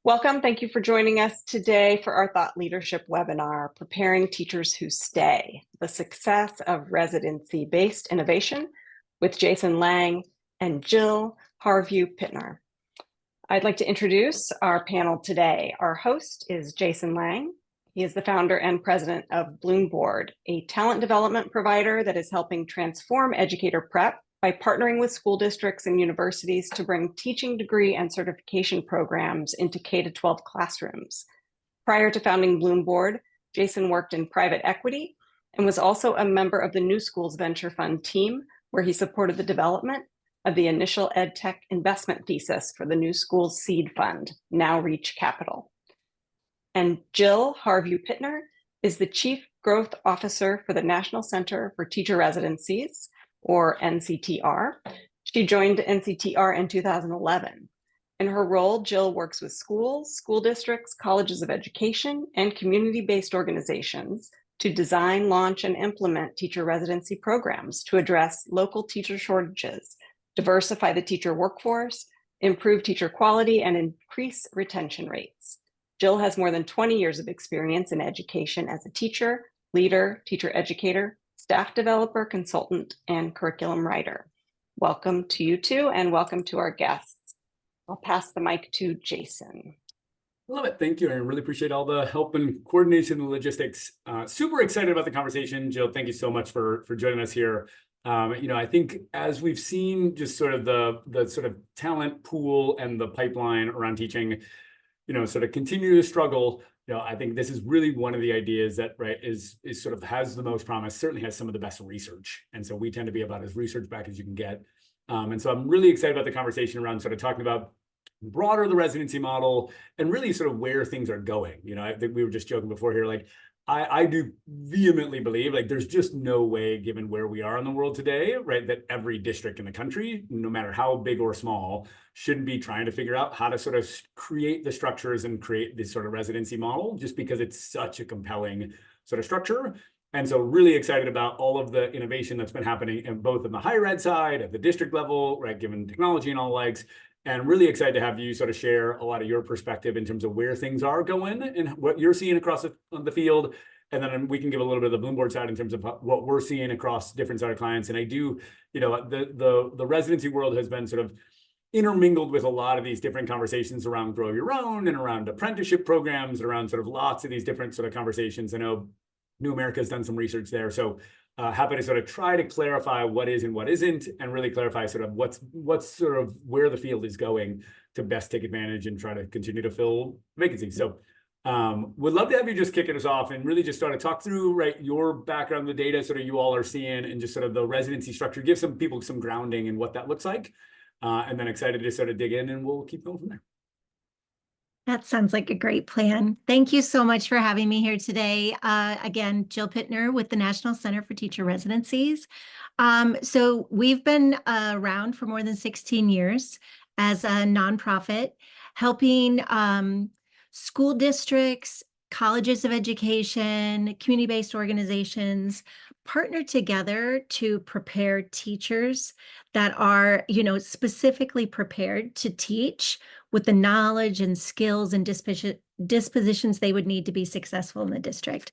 Welcome. Thank you for joining us today for our Thought Leadership webinar, Preparing Teachers Who Stay, the Success of Residency-Based Innovation with Jason Lange and Jill Harvieux Pitner. I'd like to introduce our panel today. Our host is Jason Lange. He is the founder and president of BloomBoard, a talent development provider that is helping transform educator prep by partnering with school districts and universities to bring teaching degree and certification programs into K-12 classrooms. Prior to founding BloomBoard, Jason worked in private equity and was also a member of the New Schools Venture Fund team, where he supported the development of the initial EdTech investment thesis for the New Schools Seed Fund, now Reach Capital. And Jill Harvieux Pitner is the Chief Growth Officer for the National Center for Teacher Residencies, or NCTR. She joined NCTR in 2011. In her role, Jill works with schools, school districts, colleges of education, and community-based organizations to design, launch, and implement teacher residency programs to address local teacher shortages, diversify the teacher workforce, improve teacher quality, and increase retention rates. Jill has more than 20 years of experience in education as a teacher, leader, teacher educator, staff developer, consultant, and curriculum writer. Welcome to you two, and welcome to our guests. I'll pass the mic to Jason. Love it. Thank you. I really appreciate all the help and coordination and logistics. Super excited about the conversation. Jill, thank you so much for joining us here. I think as we've seen just sort of the sort of talent pool and the pipeline around teaching, sort of continue to struggle. I think this is really one of the ideas that is sort of has the most promise, certainly has some of the best research. And so we tend to be about as research back as you can get. And so I'm really excited about the conversation around sort of talking about broader the residency model and really sort of where things are going. I think we were just joking before here, I do vehemently believe there's just no way, given where we are in the world today, that every district in the country, no matter how big or small, shouldn't be trying to figure out how to sort of create the structures and create this sort of residency model, just because it's such a compelling sort of structure. And so really excited about all of the innovation that's been happening in both on the higher ed side, at the district level, given technology and all the likes. And really excited to have you sort of share a lot of your perspective in terms of where things are going and what you're seeing across the field. And then we can give a little bit of the BloomBoard side in terms of what we're seeing across different side of clients. And I do, the residency world has been sort of intermingled with a lot of these different conversations around grow your own and around apprenticeship programs, and around sort of lots of these different sort of conversations. I know New America has done some research there. So happy to sort of try to clarify what is and what isn't, and really clarify sort of what's sort of where the field is going to best take advantage and try to continue to fill vacancies. So would love to have you just kicking us off and really just sort of talk through your background, the data sort of you all are seeing, and just sort of the residency structure, give some people some grounding in what that looks like. And then excited to sort of dig in, and we'll keep going from there. That sounds like a great plan. Thank you so much for having me here today. Again, Jill Pitner with the National Center for Teacher Residencies. So we've been around for more than 16 years as a nonprofit, helping school districts, colleges of education, community-based organizations partner together to prepare teachers that are, specifically prepared to teach with the knowledge and skills and dispositions they would need to be successful in the district.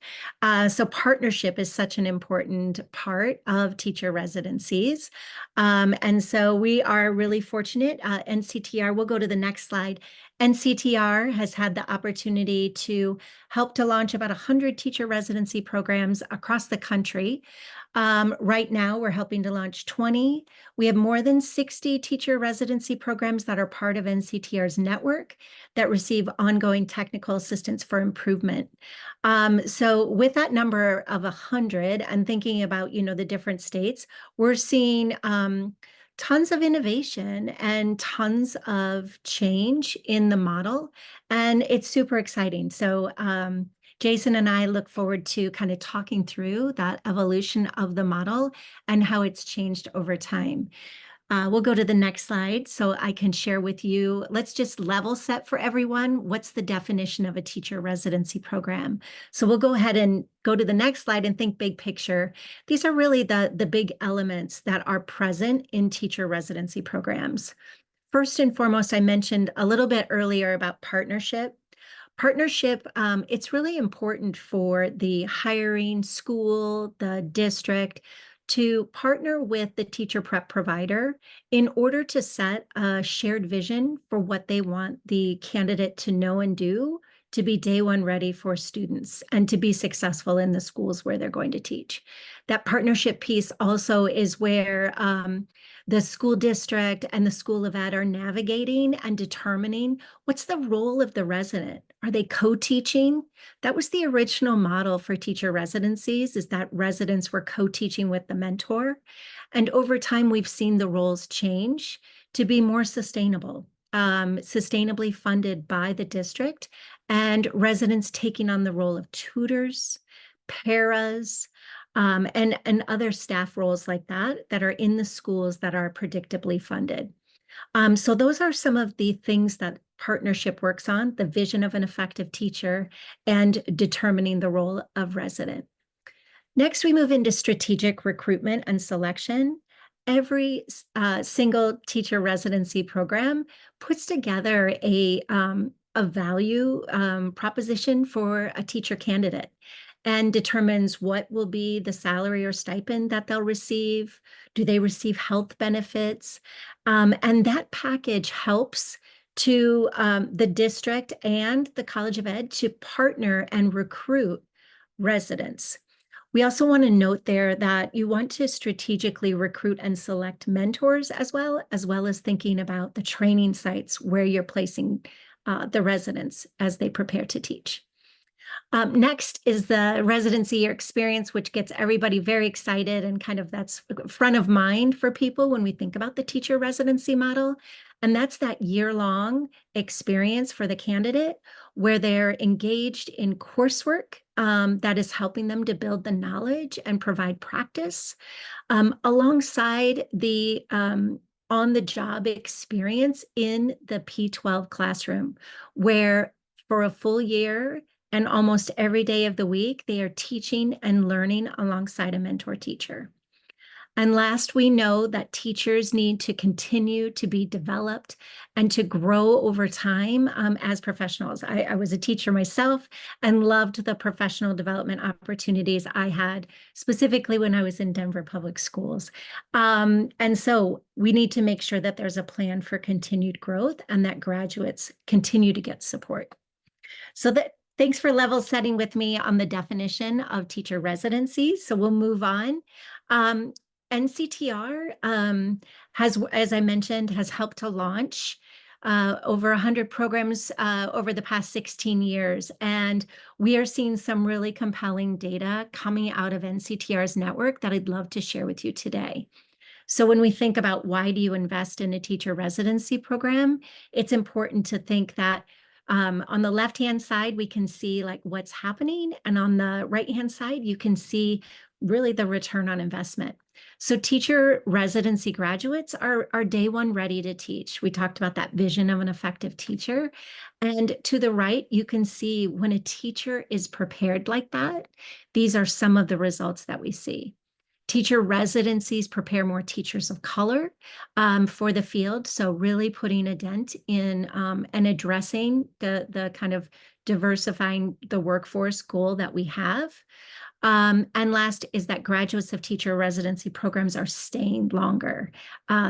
So partnership is such an important part of teacher residencies. And so we are really fortunate. NCTR, we'll go to the next slide. NCTR has had the opportunity to help to launch about 100 teacher residency programs across the country. Right now, we're helping to launch 20. We have more than 60 teacher residency programs that are part of NCTR's network that receive ongoing technical assistance for improvement. So with that number of 100 and thinking about, the different states, we're seeing tons of innovation and tons of change in the model, and it's super exciting. So Jason and I look forward to kind of talking through that evolution of the model and how it's changed over time. We'll go to the next slide so I can share with you. Let's just level set for everyone. What's the definition of a teacher residency program? So we'll go ahead and go to the next slide and think big picture. These are really the big elements that are present in teacher residency programs. First and foremost, I mentioned a little bit earlier about partnership. Partnership, it's really important for the hiring school, the district, to partner with the teacher prep provider in order to set a shared vision for what they want the candidate to know and do to be day one ready for students and to be successful in the schools where they're going to teach. That partnership piece also is where the school district and the School of Ed are navigating and determining what's the role of the resident. Are they co-teaching? That was the original model for teacher residencies, is that residents were co-teaching with the mentor. And over time, we've seen the roles change to be more sustainable, sustainably funded by the district, and residents taking on the role of tutors, paras, and other staff roles like that that are in the schools that are predictably funded. So those are some of the things that partnership works on: the vision of an effective teacher and determining the role of resident. Next, we move into strategic recruitment and selection. Every single teacher residency program puts together a value proposition for a teacher candidate and determines what will be the salary or stipend that they'll receive. Do they receive health benefits? And that package helps to the district and the College of Ed to partner and recruit residents. We also want to note there that you want to strategically recruit and select mentors as well as thinking about the training sites where you're placing the residents as they prepare to teach. Next is the residency experience, which gets everybody very excited, and kind of that's front of mind for people when we think about the teacher residency model. And that's that year-long experience for the candidate where they're engaged in coursework that is helping them to build the knowledge and provide practice alongside the on-the-job experience in the P12 classroom, where for a full year and almost every day of the week, they are teaching and learning alongside a mentor teacher. And last, we know that teachers need to continue to be developed and to grow over time as professionals. I was a teacher myself and loved the professional development opportunities I had, specifically when I was in Denver Public Schools. And so we need to make sure that there's a plan for continued growth and that graduates continue to get support. So thanks for level setting with me on the definition of teacher residencies. So we'll move on. NCTR has, as I mentioned, has helped to launch over 100 programs over the past 16 years. And we are seeing some really compelling data coming out of NCTR's network that I'd love to share with you today. So when we think about why do you invest in a teacher residency program, it's important to think that on the left-hand side, we can see like what's happening. And on the right-hand side, you can see really the return on investment. So teacher residency graduates are day one ready to teach. We talked about that vision of an effective teacher. And to the right, you can see when a teacher is prepared like that, these are some of the results that we see. Teacher residencies prepare more teachers of color for the field. So really putting a dent in and addressing the kind of diversifying the workforce goal that we have. And last is that graduates of teacher residency programs are staying longer.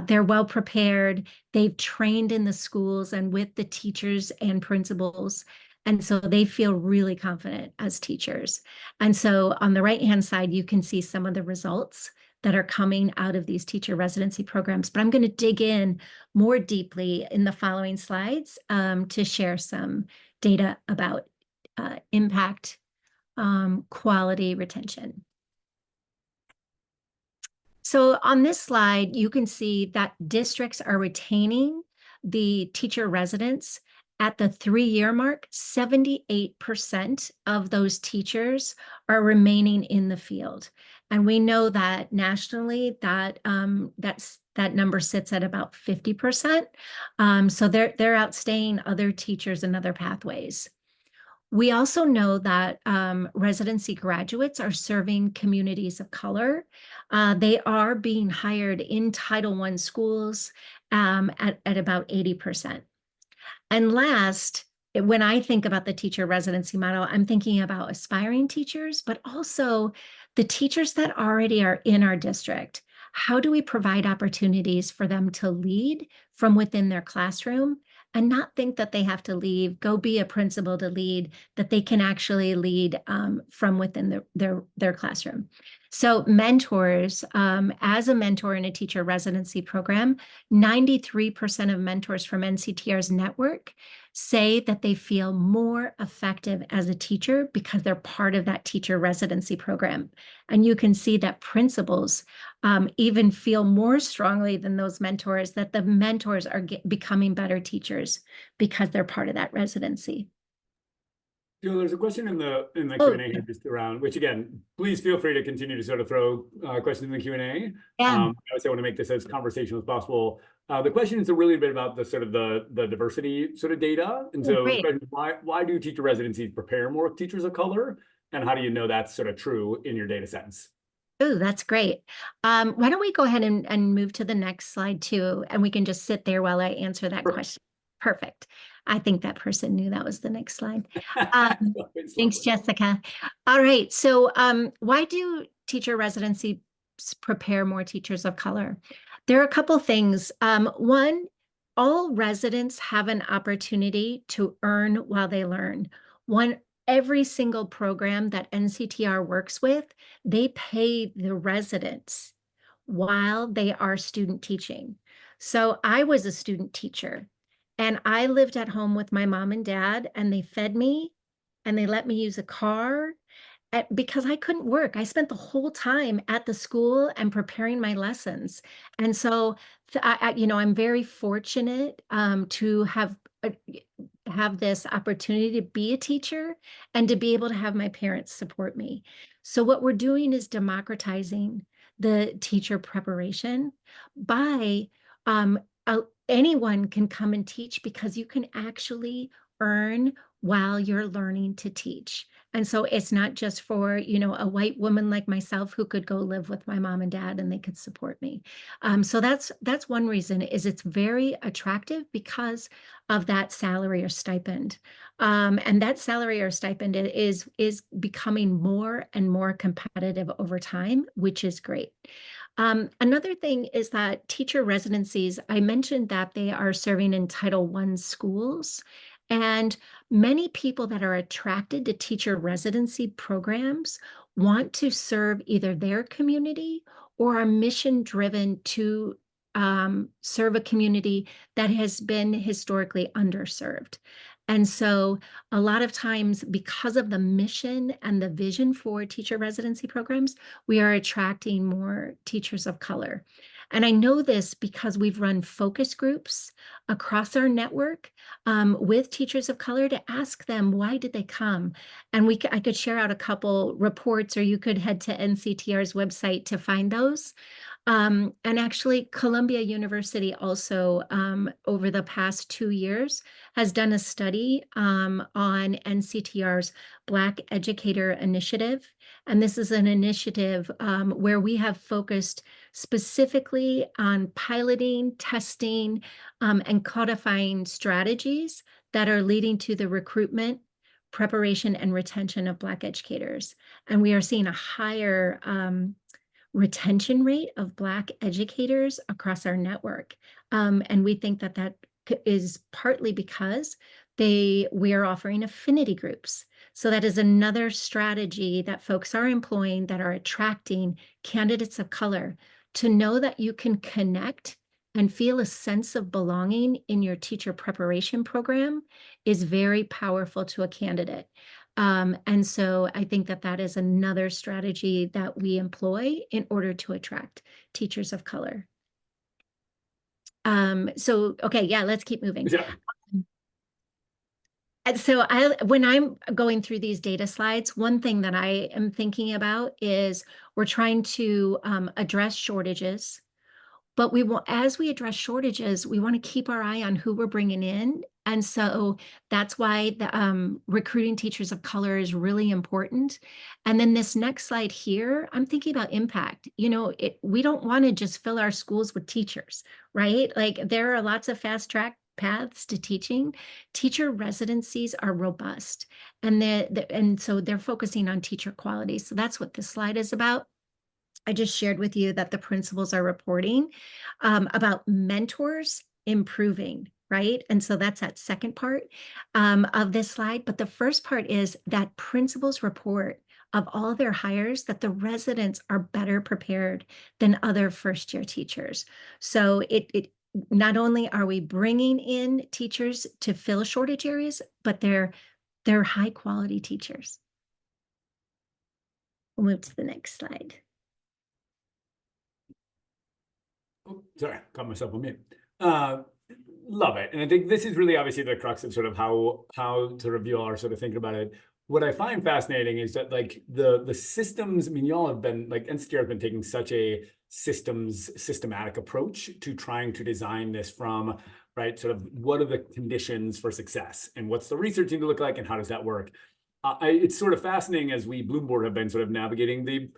They're well prepared. They've trained in the schools and with the teachers and principals. And so they feel really confident as teachers. And so on the right-hand side, you can see some of the results that are coming out of these teacher residency programs. But I'm going to dig in more deeply in the following slides to share some data about impact, quality, retention. So on this slide, you can see that districts are retaining the teacher residents. At the 3-year mark, 78% of those teachers are remaining in the field. And we know that nationally, that number sits at about 50%. So they're outstaying other teachers and other pathways. We also know that residency graduates are serving communities of color. They are being hired in Title I schools at about 80%. And last, when I think about the teacher residency model, I'm thinking about aspiring teachers, but also the teachers that already are in our district. How do we provide opportunities for them to lead from within their classroom and not think that they have to leave, go be a principal to lead, that they can actually lead from within their classroom? So mentors, as a mentor in a teacher residency program, 93% of mentors from NCTR's network say that they feel more effective as a teacher because they're part of that teacher residency program. And you can see that principals even feel more strongly than those mentors that the mentors are becoming better teachers because they're part of that residency. Jill, there's a question in the Oh, Q&A here just around, which again, please feel free to continue to sort of throw questions in the Q&A. yeah. I want to make this as conversational as possible. The question is really a bit about the sort of the diversity sort of data. And so the Great. question is, why do teacher residencies prepare more teachers of color? And how do you know that's sort of true in your data sets? Oh, that's great. Why don't we go ahead and move to the next slide too, and we can just sit there while I answer that question. Perfect. I think that person knew that was the next slide. Thanks, Jessica. All right. So why do teacher residency prepare more teachers of color? There are a couple things. One, all residents have an opportunity to earn while they learn. Every single program that NCTR works with, they pay the residents while they are student teaching. So I was a student teacher and I lived at home with my mom and dad, and they fed me and they let me use a car because I couldn't work. I spent the whole time at the school and preparing my lessons. And so, I'm very fortunate to have this opportunity to be a teacher and to be able to have my parents support me. So what we're doing is democratizing the teacher preparation by anyone can come and teach because you can actually earn while you're learning to teach. And so it's not just for, a white woman like myself who could go live with my mom and dad and they could support me. So that's one reason is it's very attractive because of that salary or stipend. And that salary or stipend is becoming more and more competitive over time, which is great. Another thing is that teacher residencies, I mentioned that they are serving in Title I schools, and many people that are attracted to teacher residency programs want to serve either their community or are mission driven to serve a community that has been historically underserved. And so a lot of times, because of the mission and the vision for teacher residency programs, we are attracting more teachers of color. And I know this because we've run focus groups across our network with teachers of color to ask them, why did they come? And I could share out a couple reports, or you could head to NCTR's website to find those. And actually, Columbia University also, over the past 2 years, has done a study on NCTR's Black Educator Initiative. And this is an initiative where we have focused specifically on piloting, testing, and codifying strategies that are leading to the recruitment, preparation, and retention of Black educators. And we are seeing a higher retention rate of Black educators across our network. And we think that is partly because we are offering affinity groups. So that is another strategy that folks are employing that are attracting candidates of color to know that you can connect and feel a sense of belonging in your teacher preparation program is very powerful to a candidate. And so I think that is another strategy that we employ in order to attract teachers of color. Okay, yeah, let's keep moving. Yeah. And so when I'm going through these data slides, one thing that I am thinking about is we're trying to address shortages, but as we address shortages, we want to keep our eye on who we're bringing in And so that's why the recruiting teachers of color is really important. And then this next slide here, I'm thinking about impact. You know, we don't want to just fill our schools with teachers, right? Like there are lots of fast track paths to teaching. Teacher residencies are robust, and so they're focusing on teacher quality. So that's what this slide is about. I just shared with you that the principals are reporting about mentors improving, right? And so that's that second part of this slide. But the first part is that principals report of all their hires that the residents are better prepared than other first-year teachers. So it not only are we bringing in teachers to fill shortage areas, but they're high quality teachers. We'll move to the next slide. Oh, sorry, got myself on mute. Love it. And I think this is really obviously the crux of sort of how sort of you all are sort of thinking about it. What I find fascinating is that like the systems, I mean, you all have been like NCTR has been taking such a systematic approach to trying to design this from, right, sort of what are the conditions for success and what's the research need to look like and how does that work? It's sort of fascinating as we BloomBoard have been sort of navigating the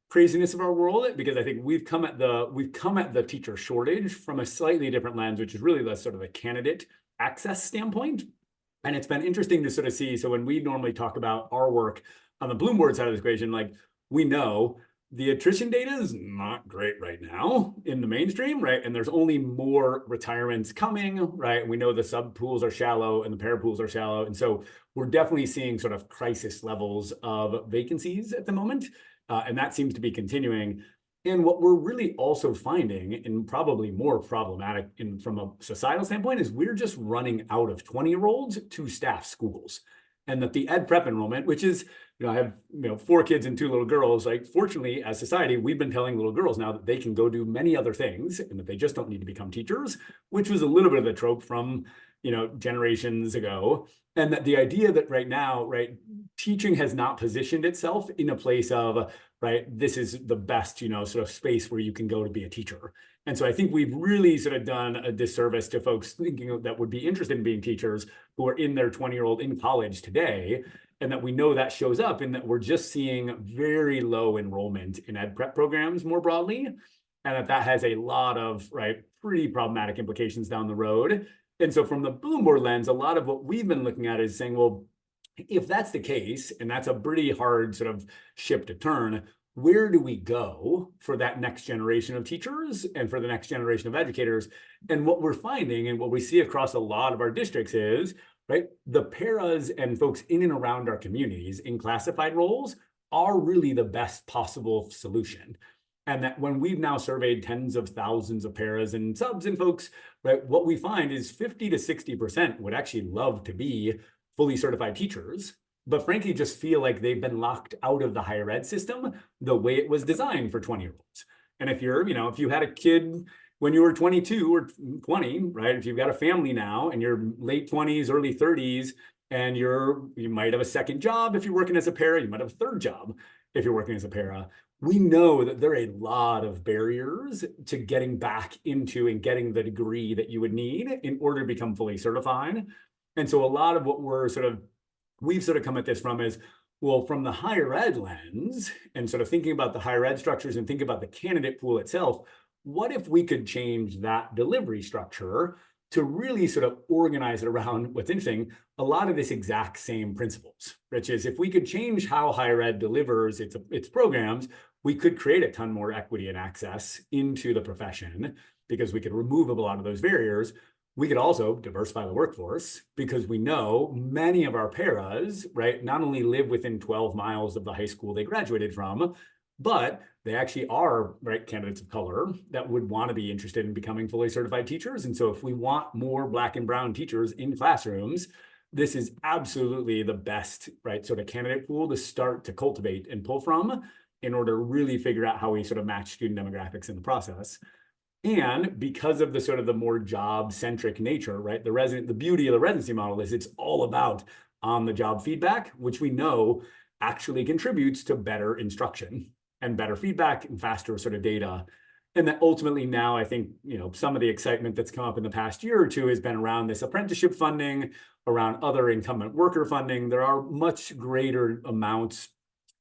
craziness of our world, because I think we've come at the teacher shortage from a slightly different lens, which is really the sort of the candidate access standpoint. And it's been interesting to sort of see. So when we normally talk about our work on the BloomBoard side of the equation, like we know the attrition data is not great right now in the mainstream, right? And there's only more retirements coming, right? We know the sub pools are shallow and the pair pools are shallow. And so we're definitely seeing sort of crisis levels of vacancies at the moment. And that seems to be continuing. And what we're really also finding, and probably more problematic from a societal standpoint, is we're just running out of 20-year-olds to staff schools. And that the ed prep enrollment, which is, I have 4 kids and 2 little girls, like fortunately as society, we've been telling little girls now that they can go do many other things and that they just don't need to become teachers, which was a little bit of the trope from generations ago. And that the idea that right now, right, teaching has not positioned itself in a place of, right, this is the best, sort of space where you can go to be a teacher. And so I think we've really sort of done a disservice to folks thinking that would be interested in being teachers who are in their 20-year-old in college today. And that we know that shows up in that we're just seeing very low enrollment in ed prep programs more broadly. And that has a lot of, right, pretty problematic implications down the road. And so from the BloomBoard lens, a lot of what we've been looking at is saying, well, if that's the case, and that's a pretty hard sort of ship to turn, where do we go for that next generation of teachers and for the next generation of educators? And what we're finding and what we see across a lot of our districts is, right, the paras and folks in and around our communities in classified roles are really the best possible solution. And that when we've now surveyed tens of thousands of paras and subs and folks, right, what we find is 50 to 60% would actually love to be fully certified teachers, but frankly, just feel like they've been locked out of the higher ed system the way it was designed for 20-year-olds. And if you're, if you had a kid when you were 22 or 20, right, if you've got a family now and you're late 20s, early 30s, and you might have a second job if you're working as a para, you might have a third job if you're working as a para. We know that there are a lot of barriers to getting back into and getting the degree that you would need in order to become fully certified. And so a lot of what we've sort of come at this from is, well, from the higher ed lens and sort of thinking about the higher ed structures and thinking about the candidate pool itself, what if we could change that delivery structure to really sort of organize it around what's interesting, a lot of this exact same principles, which is if we could change how higher ed delivers its programs, we could create a ton more equity and access into the profession because we could remove a lot of those barriers. We could also diversify the workforce because we know many of our paras, right, not only live within 12 miles of the high school they graduated from, but they actually are, right, candidates of color that would want to be interested in becoming fully certified teachers. And so if we want more Black and brown teachers in classrooms, this is absolutely the best, right, sort of candidate pool to start to cultivate and pull from in order to really figure out how we sort of match student demographics in the process. And because of the sort of the more job-centric nature, right, the beauty of the residency model is it's all about on-the-job feedback, which we know actually contributes to better instruction and better feedback and faster sort of data. And that ultimately now I think, some of the excitement that's come up in the past year or two has been around this apprenticeship funding, around other incumbent worker funding. There are much greater amounts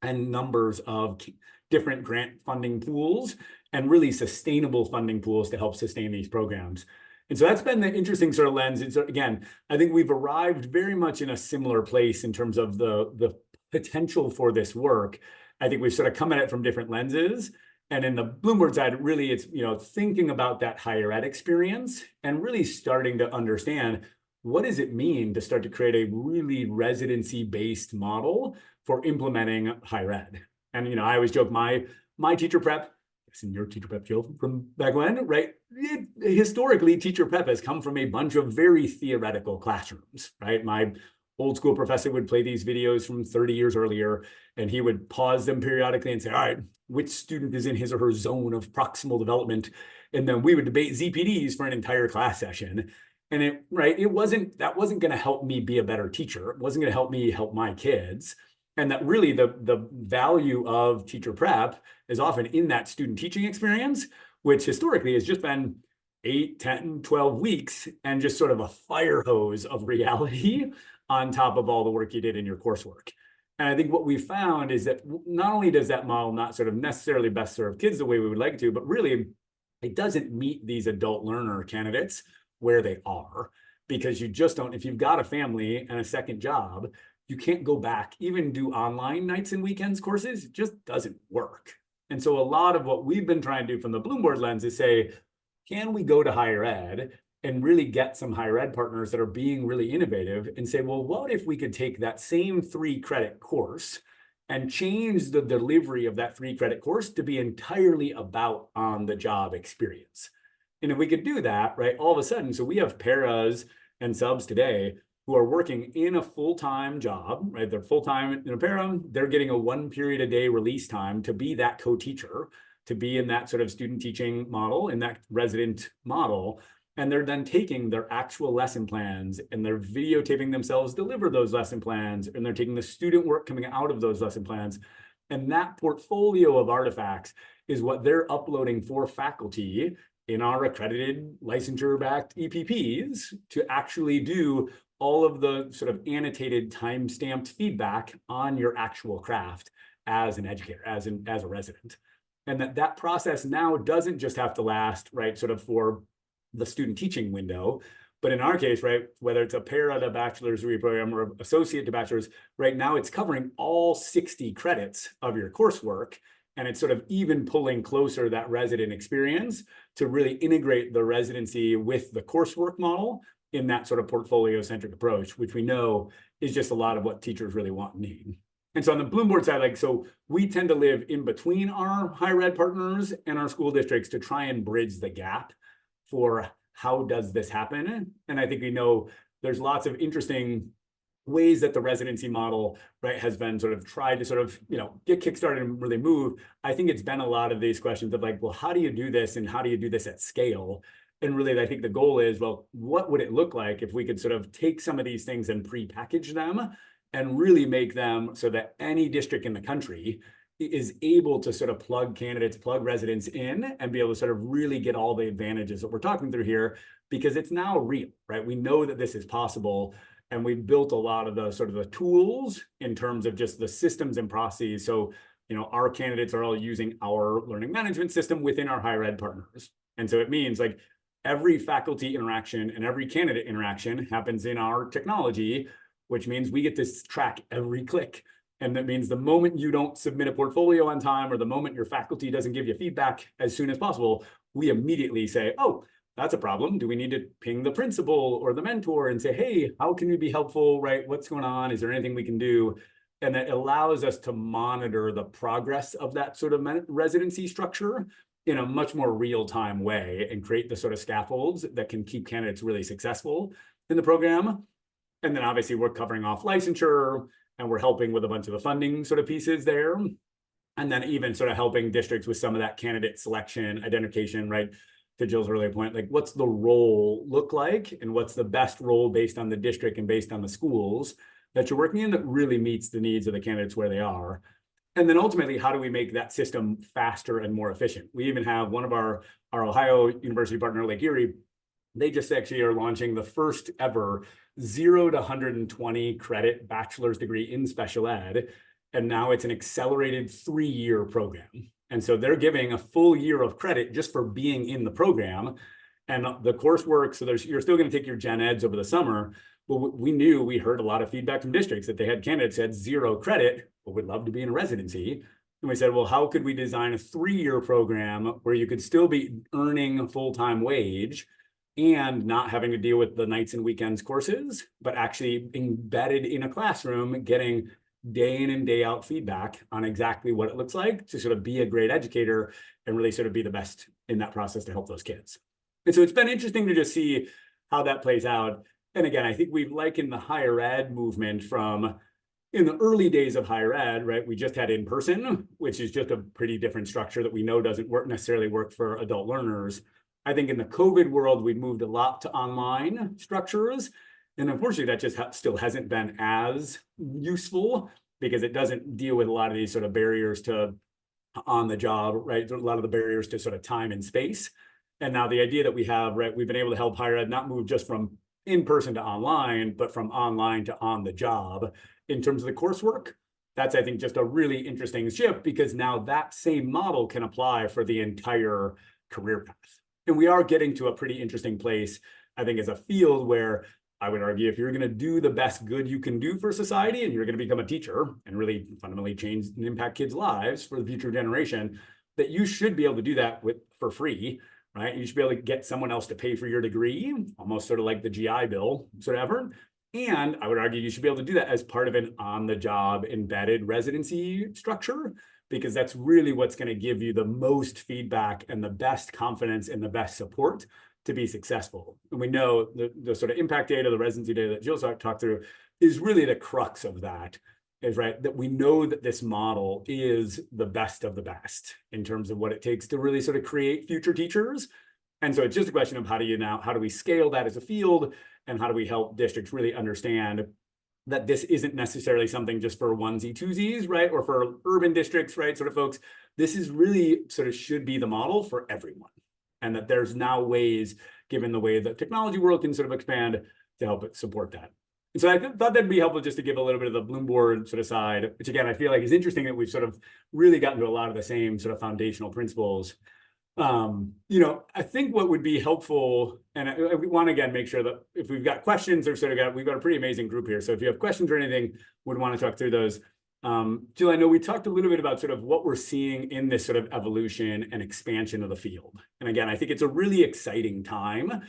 and numbers of different grant funding pools and really sustainable funding pools to help sustain these programs. And so that's been the interesting sort of lens. And so again, I think we've arrived very much in a similar place in terms of the potential for this work. I think we've sort of come at it from different lenses. And in the BloomBoard side, really it's, thinking about that higher ed experience and really starting to understand what does it mean to start to create a really residency-based model for implementing higher ed. And, I always joke my teacher prep, in your teacher prep, Jill, from back when, right? Historically, teacher prep has come from a bunch of very theoretical classrooms, right? My old school professor would play these videos from 30 years earlier, and he would pause them periodically and say, all right, which student is in his or her zone of proximal development? And then we would debate ZPDs for an entire class session. And that wasn't going to help me be a better teacher. It wasn't going to help me help my kids. And that really the value of teacher prep is often in that student teaching experience, which historically has just been 8, 10, 12 weeks and just sort of a fire hose of reality on top of all the work you did in your coursework. And I think what we found is that not only does that model not sort of necessarily best serve kids the way we would like to, but really it doesn't meet these adult learner candidates where they are, because you just don't, if you've got a family and a second job, you can't go back, even do online nights and weekends courses. It just doesn't work. And so a lot of what we've been trying to do from the BloomBoard lens is say, can we go to higher ed and really get some higher ed partners that are being really innovative and say, well, what if we could take that same 3-credit course and change the delivery of that 3-credit course to be entirely about on-the-job experience? And if we could do that, right, all of a sudden, so we have paras and subs today who are working in a full-time job, right? They're full-time in a para, they're getting a 1 period a day release time to be that co-teacher, to be in that sort of student teaching model, in that resident model. And they're then taking their actual lesson plans and they're videotaping themselves deliver those lesson plans, and they're taking the student work coming out of those lesson plans. And that portfolio of artifacts is what they're uploading for faculty in our accredited licensure-backed EPPs to actually do all of the sort of annotated time-stamped feedback on your actual craft as an educator, as a resident. And that process now doesn't just have to last, right, sort of for the student teaching window, but in our case, right, whether it's a para to bachelor's degree program or associate to bachelor's, right now it's covering all 60 credits of your coursework. And it's sort of even pulling closer that resident experience to really integrate the residency with the coursework model in that sort of portfolio-centric approach, which we know is just a lot of what teachers really want and need. And so on the BloomBoard side, so we tend to live in between our higher ed partners and our school districts to try and bridge the gap for how does this happen. And I think we know there's lots of interesting ways that the residency model, right, has been sort of tried to sort of, get kickstarted and really move. I think it's been a lot of these questions of like, well, how do you do this and how do you do this at scale? And really, I think the goal is, well, what would it look like if we could sort of take some of these things and pre-package them and really make them so that any district in the country is able to sort of plug candidates, plug residents in and be able to sort of really get all the advantages that we're talking through here, because it's now real, right? We know that this is possible. And we've built a lot of the sort of the tools in terms of just the systems and processes. So, our candidates are all using our learning management system within our higher ed partners. And so it means like every faculty interaction and every candidate interaction happens in our technology, which means we get to track every click. And that means the moment you don't submit a portfolio on time or the moment your faculty doesn't give you feedback as soon as possible, we immediately say, oh, that's a problem. Do we need to ping the principal or the mentor and say, hey, how can we be helpful, right? What's going on? Is there anything we can do? And that allows us to monitor the progress of that sort of residency structure in a much more real-time way and create the sort of scaffolds that can keep candidates really successful in the program. And then obviously we're covering off licensure and we're helping with a bunch of the funding sort of pieces there. And then even sort of helping districts with some of that candidate selection, identification, right? To Jill's earlier point, like what's the role look like and what's the best role based on the district and based on the schools that you're working in that really meets the needs of the candidates where they are. And then ultimately, how do we make that system faster and more efficient? We even have one of our Ohio University partner, Lake Erie, they just actually are launching the first ever 0 to 120 credit bachelor's degree in special ed. And now it's an accelerated 3-year program. And so they're giving a full year of credit just for being in the program. And the coursework, so you're still going to take your gen eds over the summer. Well, we heard a lot of feedback from districts that they had candidates who had 0 credit, but would love to be in a residency. And we said, well, how could we design a 3-year program where you could still be earning a full-time wage and not having to deal with the nights and weekends courses, but actually embedded in a classroom, getting day in and day out feedback on exactly what it looks like to sort of be a great educator and really sort of be the best in that process to help those kids. And so it's been interesting to just see how that plays out. And again, I think we've likened the higher ed movement from in the early days of higher ed, right? We just had in person, which is just a pretty different structure that we know doesn't necessarily work for adult learners. I think in the COVID world, we've moved a lot to online structures. And unfortunately, that just still hasn't been as useful because it doesn't deal with a lot of these sort of barriers to on the job, right? A lot of the barriers to sort of time and space. And now the idea that we have, right, we've been able to help higher ed not move just from in person to online, but from online to on the job in terms of the coursework. That's, I think, just a really interesting shift because now that same model can apply for the entire career path. And we are getting to a pretty interesting place, I think, as a field where I would argue if you're going to do the best good you can do for society and you're going to become a teacher and really fundamentally change and impact kids' lives for the future generation, that you should be able to do that for free, right? You should be able to get someone else to pay for your degree, almost sort of like the GI Bill, sort of ever. And I would argue you should be able to do that as part of an on-the-job embedded residency structure, because that's really what's going to give you the most feedback and the best confidence and the best support to be successful. And we know the sort of impact data, the residency data that Jill talked through is really the crux of that, is right, that we know that this model is the best of the best in terms of what it takes to really sort of create future teachers. And so it's just a question of how do we scale that as a field, and how do we help districts really understand that this isn't necessarily something just for onesie twosies, right? Or for urban districts, right? Sort of folks, this is really sort of should be the model for everyone. And that there's now ways, given the way the technology world can sort of expand, to help it support that. And so I thought that'd be helpful just to give a little bit of the BloomBoard sort of side, which again, I feel like is interesting that we've sort of really gotten to a lot of the same sort of foundational principles. I think what would be helpful, and we want to again make sure that if we've got questions or we've got a pretty amazing group here. So if you have questions or anything, would want to talk through those. Jill, I know we talked a little bit about sort of what we're seeing in this sort of evolution and expansion of the field. And again, I think it's a really exciting time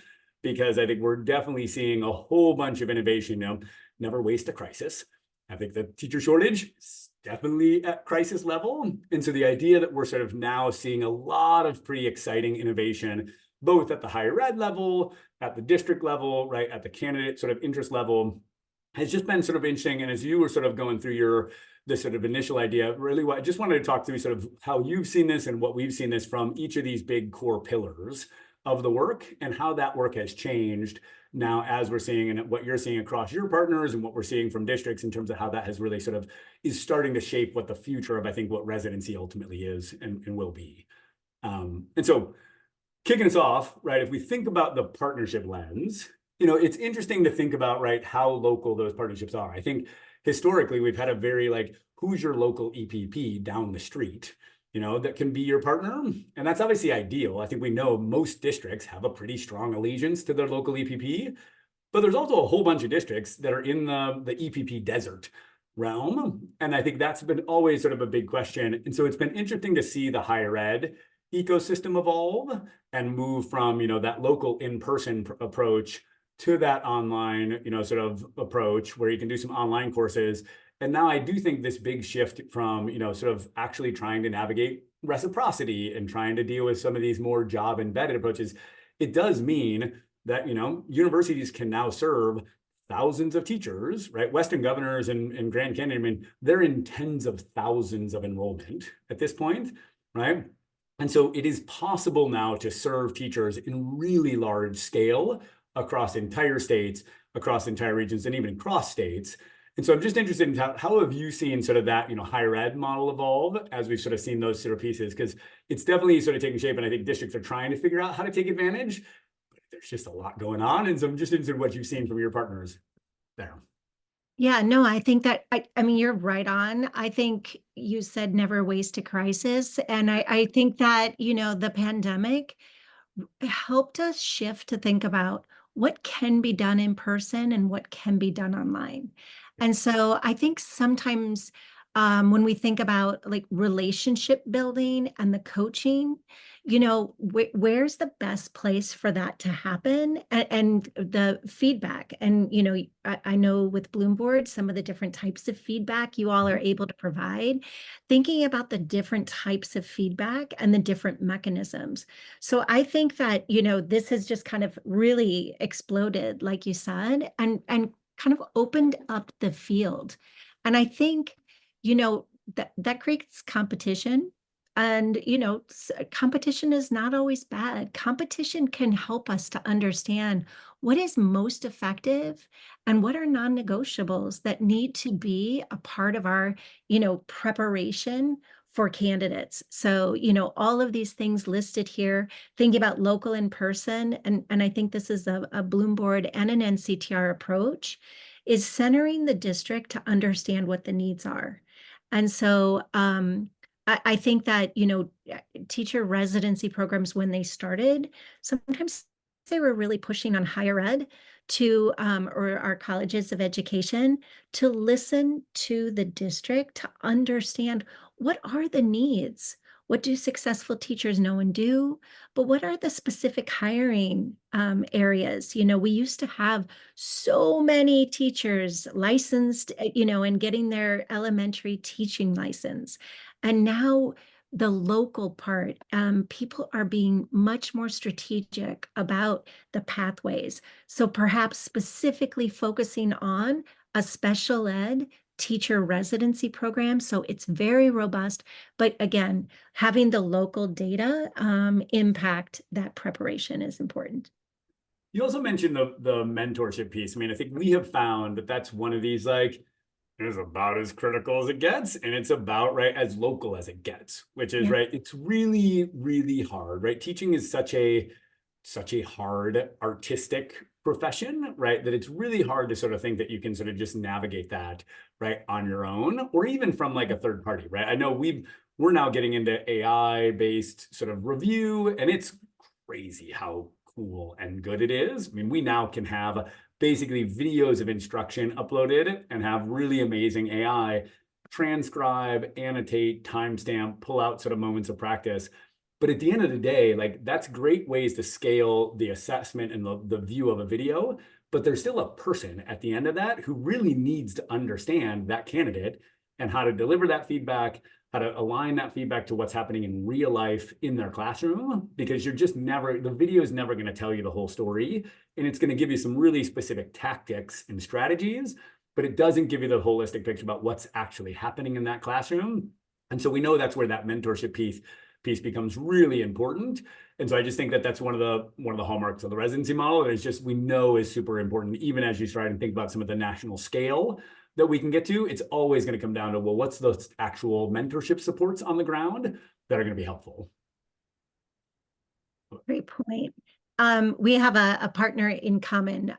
because I think we're definitely seeing a whole bunch of innovation. Never waste a crisis. I think the teacher shortage is definitely at crisis level. And so the idea that we're sort of now seeing a lot of pretty exciting innovation, both at the higher ed level, at the district level, right, at the candidate sort of interest level, has just been sort of interesting. And as you were sort of going through this sort of initial idea, really I just wanted to talk through sort of how you've seen this and what we've seen this from each of these big core pillars of the work and how that work has changed now as we're seeing and what you're seeing across your partners and what we're seeing from districts in terms of how that has really sort of is starting to shape what the future of, I think, what residency ultimately is and will be. And so kicking us off, right, if we think about the partnership lens, it's interesting to think about, right, how local those partnerships are. I think historically we've had a very who's your local EPP down the street, that can be your partner. And that's obviously ideal. I think we know most districts have a pretty strong allegiance to their local EPP, but there's also a whole bunch of districts that are in the EPP desert realm. And I think that's been always sort of a big question. And so it's been interesting to see the higher ed ecosystem evolve and move from, that local in-person approach to that online, sort of approach where you can do some online courses. And now I do think this big shift from, sort of actually trying to navigate reciprocity and trying to deal with some of these more job embedded approaches, it does mean that, universities can now serve thousands of teachers, right? Western Governors and Grand Canyon, they're in tens of thousands of enrollment at this point, right? And so it is possible now to serve teachers in really large scale across entire states, across entire regions, and even across states. And so I'm just interested in how have you seen sort of that, higher ed model evolve as we've sort of seen those sort of pieces? Because it's definitely sort of taking shape, and I think districts are trying to figure out how to take advantage, but there's just a lot going on. And so I'm just interested in what you've seen from your partners there. Yeah, no, I think that, I mean, you're right on. I think you said never waste a crisis. And I think that, the pandemic helped us shift to think about what can be done in person and what can be done online. And so I think sometimes when we think about like relationship building and the coaching, where's the best place for that to happen, and the feedback. And, I know with BloomBoard, some of the different types of feedback you all are able to provide, thinking about the different types of feedback and the different mechanisms. So I think that, this has just kind of really exploded, like you said, and kind of opened up the field. And I think, that creates competition. And, competition is not always bad. Competition can help us to understand what is most effective and what are non-negotiables that need to be a part of our, preparation for candidates. So, all of these things listed here, thinking about local in person, and I think this is a BloomBoard and an NCTR approach, is centering the district to understand what the needs are. And so I think that, teacher residency programs, when they started, sometimes they were really pushing on higher ed to, or our colleges of education, to listen to the district, to understand what are the needs. What do successful teachers know and do? But what are the specific hiring areas? We used to have so many teachers licensed, and getting their elementary teaching license. And now the local part, people are being much more strategic about the pathways. So perhaps specifically focusing on a special ed teacher residency program. So it's very robust, but again, having the local data impact that preparation is important. You also mentioned the mentorship piece. I mean, I think we have found that that's one of these, like, is about as critical as it gets, and it's about as local as it gets, which is it's really, really hard, right? Teaching is such a hard artistic profession, right? That it's really hard to sort of think that you can sort of just navigate that on your own, or even from like a third party, right? I know we're now getting into AI-based sort of review, and it's crazy how cool and good it is. I mean, we now can have basically videos of instruction uploaded and have really amazing AI transcribe, annotate, timestamp, pull out sort of moments of practice. But at the end of the day, like, that's great ways to scale the assessment and the view of a video, but there's still a person at the end of that who really needs to understand that candidate and how to deliver that feedback, how to align that feedback to what's happening in real life in their classroom, because the video is never going to tell you the whole story. And it's going to give you some really specific tactics and strategies, but it doesn't give you the holistic picture about what's actually happening in that classroom. And so we know that's where that mentorship piece becomes really important. And so I just think that that's one of the hallmarks of the residency model. That is just, we know is super important, even as you try to think about some of the national scale that we can get to. It's always going to come down to, well, what's the actual mentorship supports on the ground that are going to be helpful? Great point. We have a partner in common.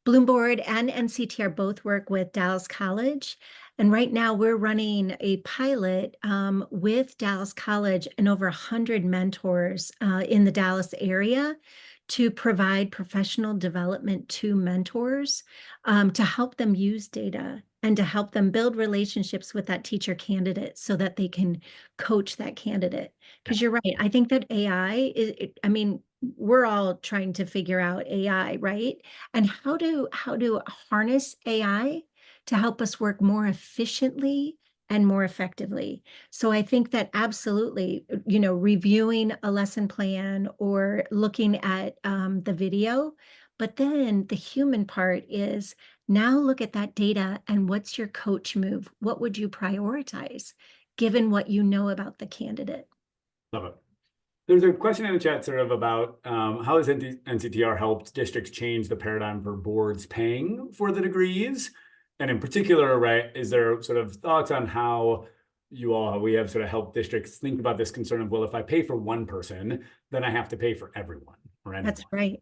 BloomBoard and NCTR both work with Dallas College. And right now we're running a pilot with Dallas College and over 100 mentors in the Dallas area to provide professional development to mentors to help them use data and to help them build relationships with that teacher candidate so that they can coach that candidate. Because you're right. I think that AI I mean, we're all trying to figure out AI, right? And how to harness AI to help us work more efficiently and more effectively. So I think that absolutely, reviewing a lesson plan or looking at the video, but then the human part is, now look at that data and what's your coach move? What would you prioritize given what you know about the candidate? Love it. There's a question in the chat sort of about how has NCTR helped districts change the paradigm for boards paying for the degrees? And in particular, right, is there sort of thoughts on how we have sort of helped districts think about this concern of, well, if I pay for one person, then I have to pay for everyone or anyone. That's right.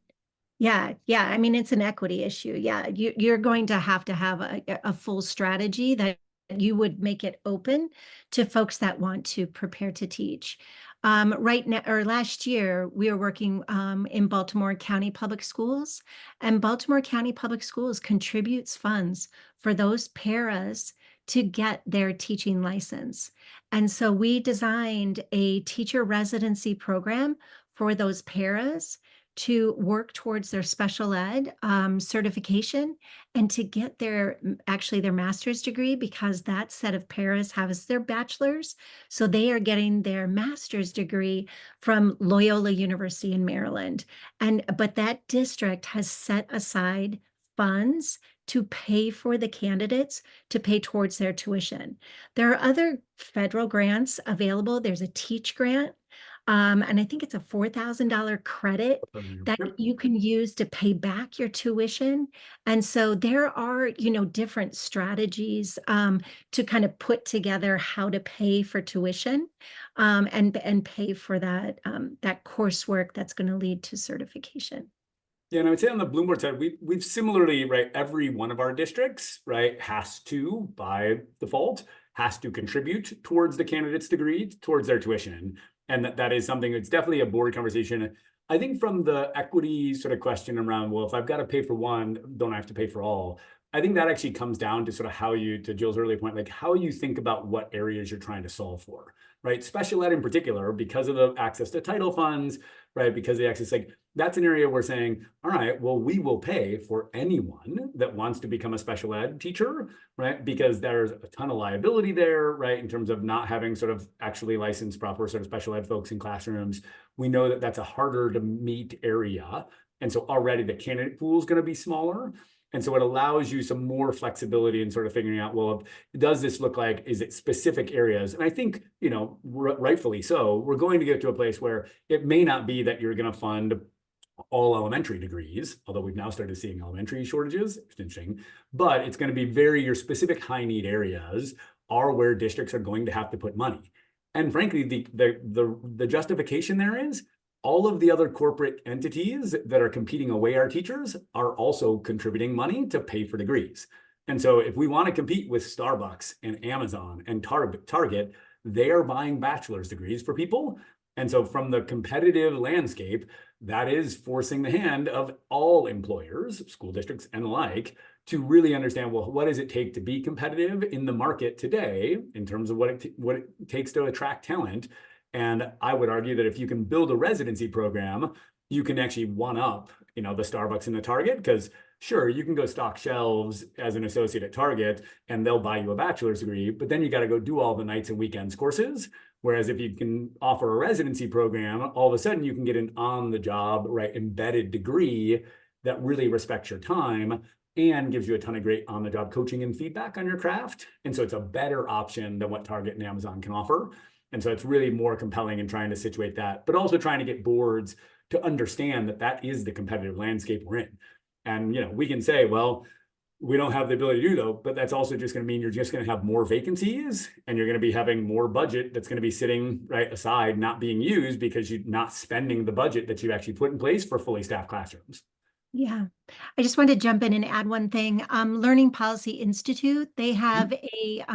Yeah, yeah. I mean, it's an equity issue. Yeah, you're going to have a full strategy that you would make it open to folks that want to prepare to teach. Right now, or last year, we were working in Baltimore County Public Schools, and Baltimore County Public Schools contributes funds for those paras to get their teaching license. And so we designed a teacher residency program for those paras to work towards their special ed certification and to get their master's degree, because that set of paras has their bachelor's. So they are getting their master's degree from Loyola University in Maryland. But that district has set aside funds to pay for the candidates to pay towards their tuition. There are other federal grants available. There's a TEACH grant. And I think it's a $4,000 credit that you can use to pay back your tuition. And so there are, different strategies to kind of put together how to pay for tuition and pay for that coursework that's going to lead to certification. Yeah, and I would say on the BloomBoard side, we've similarly, right, every one of our districts, right, has to, by default, has to contribute towards the candidate's degree, towards their tuition. And that is something that's definitely a board conversation. I think from the equity sort of question around, well, if I've got to pay for one, don't I have to pay for all? I think that actually comes down to sort of how you, to Jill's earlier point, like how you think about what areas you're trying to solve for, right? Special ed in particular, because of the access to title funds, right? Because the access, like that's an area we're saying, all right, well, we will pay for anyone that wants to become a special ed teacher, right? Because there's a ton of liability there, right? In terms of not having sort of actually licensed proper sort of special ed folks in classrooms. We know that that's a harder to meet area. And so already the candidate pool is going to be smaller. And so it allows you some more flexibility in sort of figuring out, well, does this look like, is it specific areas? And I think, rightfully so, we're going to get to a place where it may not be that you're going to fund all elementary degrees, although we've now started seeing elementary shortages. It's interesting, but it's going to be your specific high need areas are where districts are going to have to put money. And frankly, the justification there is all of the other corporate entities that are competing away our teachers are also contributing money to pay for degrees. And so if we want to compete with Starbucks and Amazon and Target, they are buying bachelor's degrees for people. And so from the competitive landscape, that is forcing the hand of all employers, school districts and the like, to really understand, well, what does it take to be competitive in the market today in terms of what it takes to attract talent? And I would argue that if you can build a residency program, you can actually one-up, the Starbucks and the Target, because sure, you can go stock shelves as an associate at Target and they'll buy you a bachelor's degree, but then you got to go do all the nights and weekends courses. Whereas if you can offer a residency program, all of a sudden you can get an on-the-job, right, embedded degree that really respects your time and gives you a ton of great on-the-job coaching and feedback on your craft. And so it's a better option than what Target and Amazon can offer. And so it's really more compelling in trying to situate that, but also trying to get boards to understand that that is the competitive landscape we're in. And, we can say, well, we don't have the ability to do though, but that's also just going to mean you're just going to have more vacancies and you're going to be having more budget that's going to be sitting right aside, not being used because you're not spending the budget that you actually put in place for fully staffed classrooms. Yeah, I just wanted to jump in and add one thing. Learning Policy Institute, they have a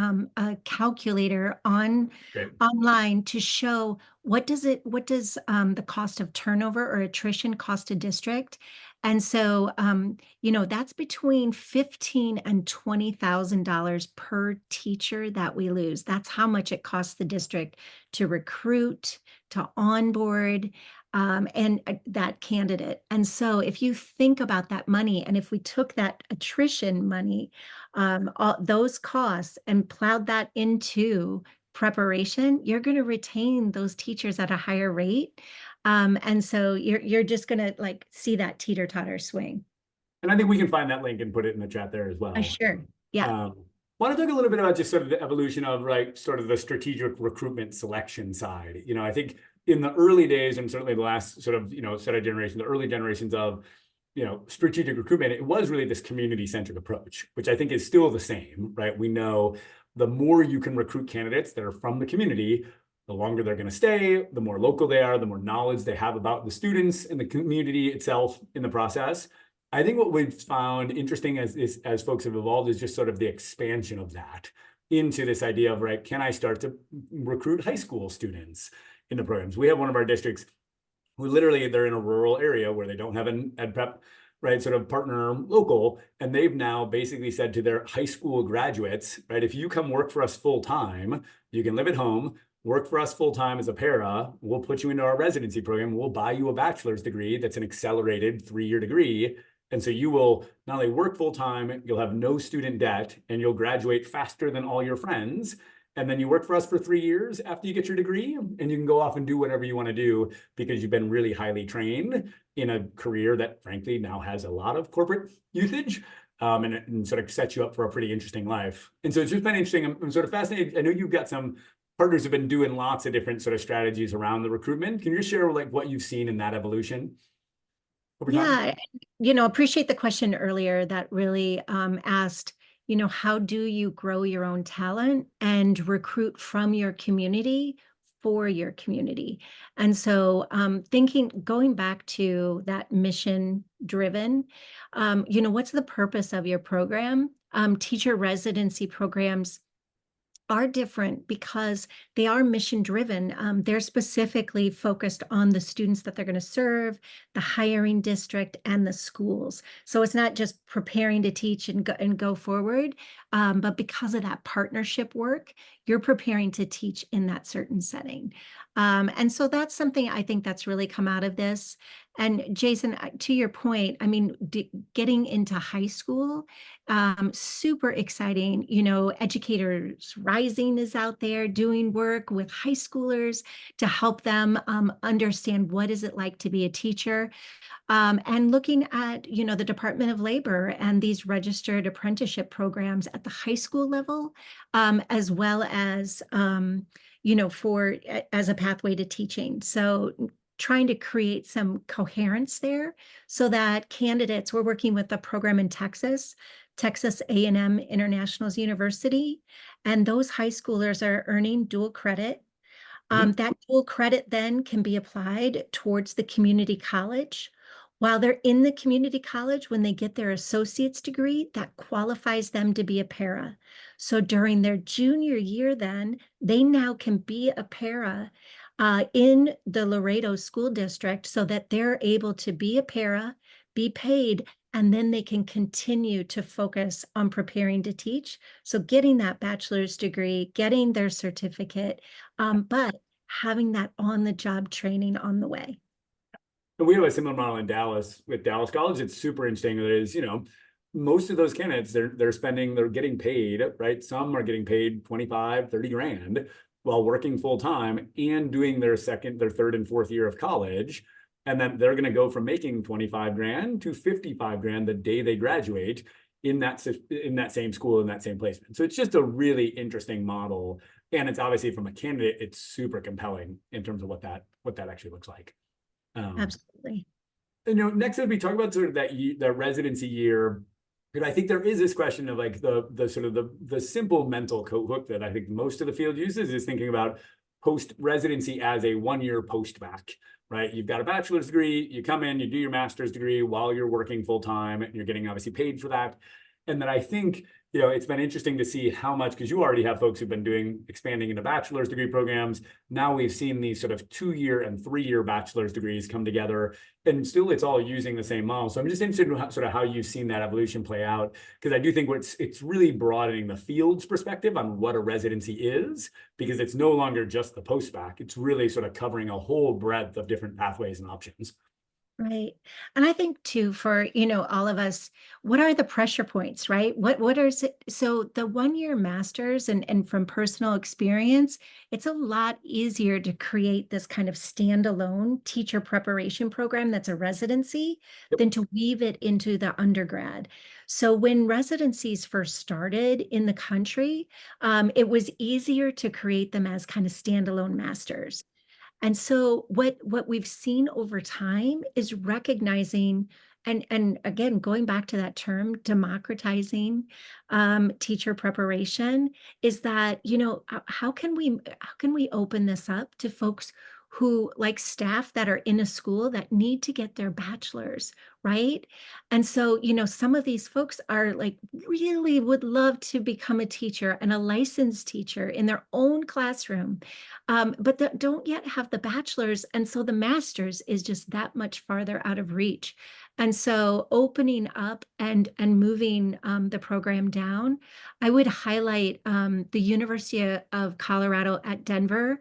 calculator online to show what does the cost of turnover or attrition cost a district. And so, that's between $15,000 and $20,000 per teacher that we lose. That's how much it costs the district to recruit, to onboard, and that candidate. And so if you think about that money, and if we took that attrition money, all those costs and plowed that into preparation, you're going to retain those teachers at a higher rate. And so you're just going to see that teeter-totter swing. And I think we can find that link and put it in the chat there as well. Sure. Yeah. Want to talk a little bit about just sort of the evolution of sort of the strategic recruitment selection side. I think in the early days and certainly the last sort of, set of generations, the early generations of, strategic recruitment, it was really this community-centered approach, which I think is still the same, right? We know the more you can recruit candidates that are from the community, the longer they're going to stay, the more local they are, the more knowledge they have about the students and the community itself in the process. I think what we've found interesting as folks have evolved is just sort of the expansion of that into this idea of, right, can I start to recruit high school students in the programs? We have one of our districts who literally, they're in a rural area where they don't have an ed prep, right, sort of partner local, and they've now basically said to their high school graduates, right, if you come work for us full time, you can live at home, work for us full time as a para, we'll put you into our residency program, we'll buy you a bachelor's degree that's an accelerated 3-year degree. And so you will not only work full time, you'll have no student debt, and you'll graduate faster than all your friends. And then you work for us for 3 years after you get your degree, and you can go off and do whatever you want to do because you've been really highly trained in a career that frankly now has a lot of corporate usage, and sort of sets you up for a pretty interesting life. And so it's just been interesting. I'm sort of fascinated. I know you've got some partners who've been doing lots of different sort of strategies around the recruitment. Can you share like what you've seen in that evolution over time? Yeah, appreciate the question earlier that really asked, how do you grow your own talent and recruit from your community for your community? And so going back to that mission driven, what's the purpose of your program? Teacher residency programs are different because they are mission driven. They're specifically focused on the students that they're going to serve, the hiring district, and the schools. So it's not just preparing to teach and go forward, but because of that partnership work, you're preparing to teach in that certain setting. And so that's something I think that's really come out of this. And Jason, to your point, I mean, getting into high school, super exciting. Educators Rising is out there doing work with high schoolers to help them understand what is it like to be a teacher, and looking at the Department of Labor and these registered apprenticeship programs at the high school level, as well as as a pathway to teaching. So trying to create some coherence there so that candidates, we're working with a program in Texas A&M International University, and those high schoolers are earning dual credit. That dual credit then can be applied towards the community college. While they're in the community college, when they get their associate's degree, that qualifies them to be a para. So during their junior year then, they now can be a para in the Laredo School District so that they're able to be a para, be paid, and then they can continue to focus on preparing to teach. So getting that bachelor's degree, getting their certificate, but having that on-the-job training on the way. We have a similar model in Dallas with Dallas College. It's super interesting. That is, most of those candidates, they're getting paid, right? Some are getting paid 25, 30 grand while working full time and doing their third and fourth year of college. And then they're going to go from making 25 grand to 55 grand the day they graduate in that same school, in that same placement. So it's just a really interesting model. And it's obviously from a candidate, it's super compelling in terms of what that actually looks like. Absolutely. Next as we talk about sort of the residency year, and I think there is this question of like the sort of the simple mental hook that I think most of the field uses is thinking about post-residency as a 1-year post-bac, right? You've got a bachelor's degree, you come in, you do your master's degree while you're working full-time, and you're getting obviously paid for that. And then I think, it's been interesting to see how much, because you already have folks who've been expanding into bachelor's degree programs. Now we've seen these sort of 2-year and 3-year bachelor's degrees come together, and still it's all using the same model. So I'm just interested in sort of how you've seen that evolution play out, because I do think it's really broadening the field's perspective on what a residency is, because it's no longer just the post-bac. It's really sort of covering a whole breadth of different pathways and options. Right. And I think too, for, all of us, what are the pressure points, right? What are, so the 1-year masters and from personal experience, it's a lot easier to create this kind of standalone teacher preparation program that's a residency than to weave it into the undergrad. So when residencies first started in the country, it was easier to create them as kind of standalone masters. And so what we've seen over time is recognizing and again, going back to that term, democratizing teacher preparation, is that, how can we open this up to folks who, like staff that are in a school that need to get their bachelor's, right? And so, some of these folks are like really would love to become a teacher and a licensed teacher in their own classroom, but that don't yet have the bachelor's. And so the master's is just that much farther out of reach. And so opening up and moving the program down, I would highlight the University of Colorado at Denver,